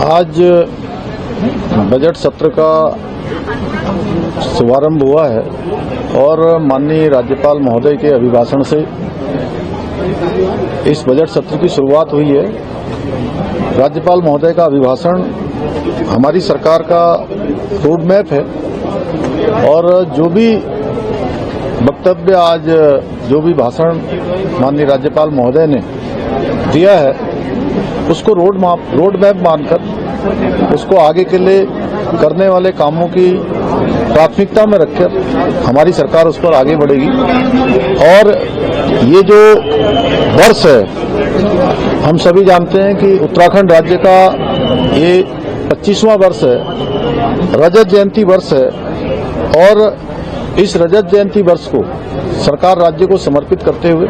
आज बजट सत्र का शुभारंभ हुआ है और माननीय राज्यपाल महोदय के अभिभाषण से इस बजट सत्र की शुरुआत हुई है। राज्यपाल महोदय का अभिभाषण हमारी सरकार का रोड मैप है और जो भी वक्तव्य आज जो भी भाषण माननीय राज्यपाल महोदय ने दिया है उसको रोड मैप मानकर उसको आगे के लिए करने वाले कामों की प्राथमिकता में रखकर हमारी सरकार उस पर आगे बढ़ेगी। और ये जो वर्ष है, हम सभी जानते हैं कि उत्तराखंड राज्य का ये 25वां वर्ष है, रजत जयंती वर्ष है और इस रजत जयंती वर्ष को सरकार राज्य को समर्पित करते हुए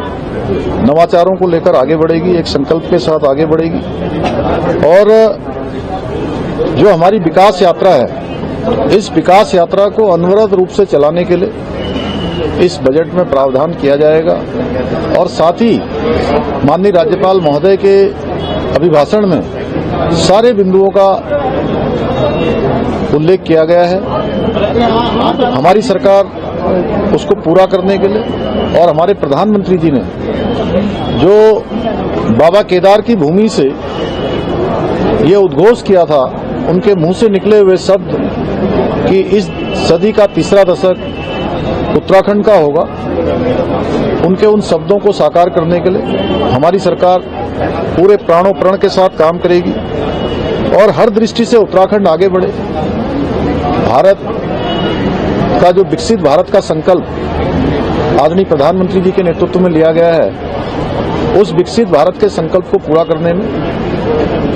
नवाचारों को लेकर आगे बढ़ेगी, एक संकल्प के साथ आगे बढ़ेगी। और जो हमारी विकास यात्रा है, इस विकास यात्रा को अनवरत रूप से चलाने के लिए इस बजट में प्रावधान किया जाएगा। और साथ ही माननीय राज्यपाल महोदय के अभिभाषण में सारे बिंदुओं का उल्लेख किया गया है। हमारी सरकार उसको पूरा करने के लिए और हमारे प्रधानमंत्री जी ने जो बाबा केदार की भूमि से ये उद्घोष किया था, उनके मुंह से निकले हुए शब्द कि इस सदी का तीसरा दशक उत्तराखंड का होगा, उनके उन शब्दों को साकार करने के लिए हमारी सरकार पूरे प्राणों प्रण के साथ काम करेगी और हर दृष्टि से उत्तराखंड आगे बढ़े। भारत का जो विकसित भारत का संकल्प आदरणीय प्रधानमंत्री जी के नेतृत्व में लिया गया है, उस विकसित भारत के संकल्प को पूरा करने में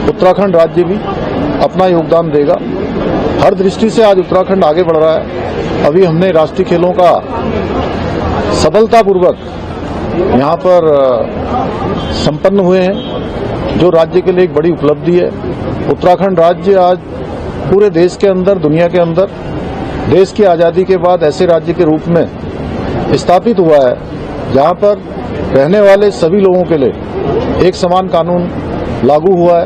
उत्तराखंड राज्य भी अपना योगदान देगा। हर दृष्टि से आज उत्तराखंड आगे बढ़ रहा है। अभी हमने राष्ट्रीय खेलों का सफलतापूर्वक यहाँ पर संपन्न हुए हैं, जो राज्य के लिए एक बड़ी उपलब्धि है। उत्तराखंड राज्य आज पूरे देश के अंदर, दुनिया के अंदर, देश की आज़ादी के बाद ऐसे राज्य के रूप में स्थापित हुआ है जहाँ पर रहने वाले सभी लोगों के लिए एक समान कानून लागू हुआ है।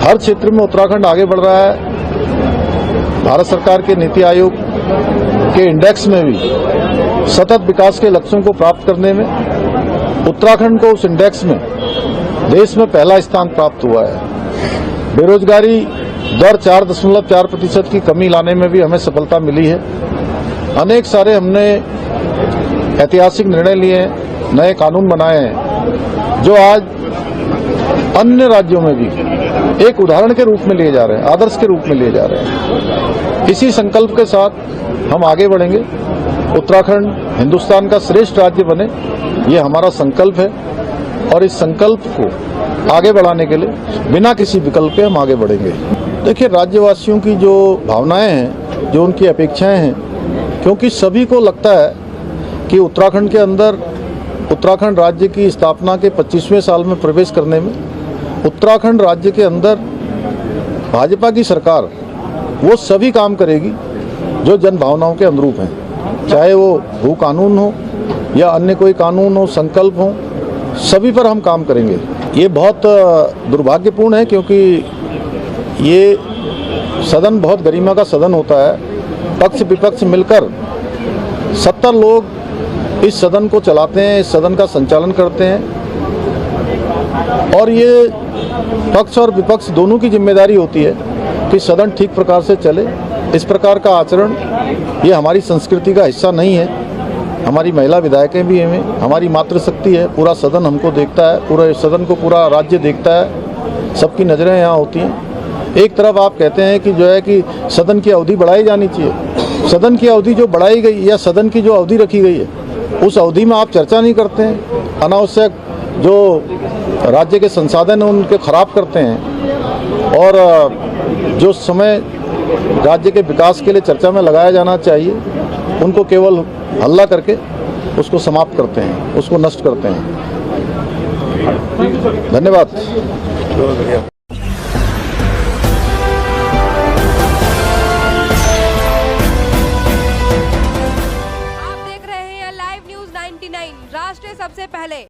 हर क्षेत्र में उत्तराखंड आगे बढ़ रहा है। भारत सरकार के नीति आयोग के इंडेक्स में भी सतत विकास के लक्ष्यों को प्राप्त करने में उत्तराखंड को उस इंडेक्स में देश में पहला स्थान प्राप्त हुआ है। बेरोजगारी दर 4.4% की कमी लाने में भी हमें सफलता मिली है। अनेक सारे हमने ऐतिहासिक निर्णय लिए हैं, नए कानून बनाए हैं, जो आज अन्य राज्यों में भी एक उदाहरण के रूप में लिए जा रहे हैं, आदर्श के रूप में लिए जा रहे हैं। इसी संकल्प के साथ हम आगे बढ़ेंगे। उत्तराखंड हिंदुस्तान का श्रेष्ठ राज्य बने, ये हमारा संकल्प है और इस संकल्प को आगे बढ़ाने के लिए बिना किसी विकल्प के हम आगे बढ़ेंगे। देखिए, राज्यवासियों की जो भावनाएं हैं, जो उनकी अपेक्षाएं हैं, क्योंकि सभी को लगता है कि उत्तराखंड के अंदर उत्तराखंड राज्य की स्थापना के 25वें साल में प्रवेश करने में उत्तराखंड राज्य के अंदर भाजपा की सरकार वो सभी काम करेगी जो जन भावनाओं के अनुरूप हैं, चाहे वो भू कानून हो या अन्य कोई कानून हो, संकल्प हो, सभी पर हम काम करेंगे। ये बहुत दुर्भाग्यपूर्ण है क्योंकि ये सदन बहुत गरिमा का सदन होता है। पक्ष विपक्ष मिलकर 70 लोग इस सदन को चलाते हैं, इस सदन का संचालन करते हैं और ये पक्ष और विपक्ष दोनों की जिम्मेदारी होती है कि सदन ठीक प्रकार से चले। इस प्रकार का आचरण ये हमारी संस्कृति का हिस्सा नहीं है। हमारी महिला विधायकें भी हैं, हमारी मातृशक्ति है, पूरा सदन हमको देखता है, पूरे सदन को पूरा राज्य देखता है, सबकी नज़रें यहाँ होती हैं। एक तरफ आप कहते हैं कि जो है कि सदन की अवधि बढ़ाई जानी चाहिए। सदन की अवधि जो बढ़ाई गई या सदन की जो अवधि रखी गई है, उस अवधि में आप चर्चा नहीं करते हैं, अनावश्यक जो राज्य के संसाधन हैं उनके खराब करते हैं और जो समय राज्य के विकास के लिए चर्चा में लगाया जाना चाहिए, उनको केवल हल्ला करके उसको समाप्त करते हैं, उसको नष्ट करते हैं। धन्यवाद। आप देख रहे हैं लाइव न्यूज़ 99 राष्ट्र सबसे पहले।